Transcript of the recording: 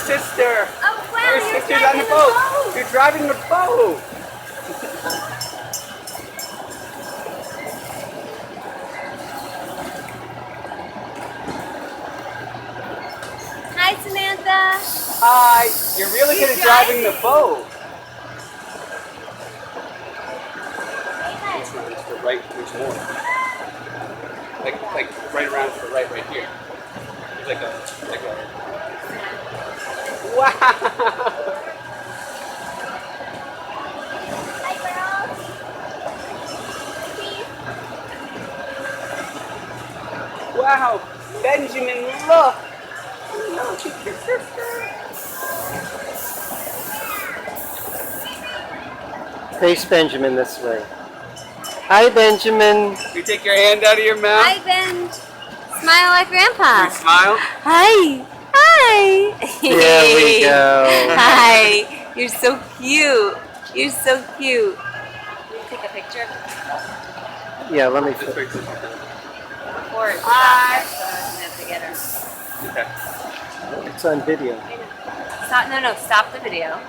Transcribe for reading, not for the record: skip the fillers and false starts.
sister. Oh wow, Your you're sister's on the driving boat. You're driving the boat. Hi, Samantha. Hi. You're really good at driving the driving. boat. Hey, Which one is the right? Which more? Like right around to the right here. There's like a. Wow. Hi, girls. Wow. Benjamin, look. No, she's your sister. Face Benjamin this way. Hi, Benjamin. You take your hand out of your mouth. Hi, Ben. Smile like Grandpa. You smile. Hi. Hi. There we go. Hi. You're so cute. You're so cute. Can you take a picture? Yeah, let me. Just wait till she's done. Or Hi. have to get her. Okay. It's on video. Stop. No. Stop the video.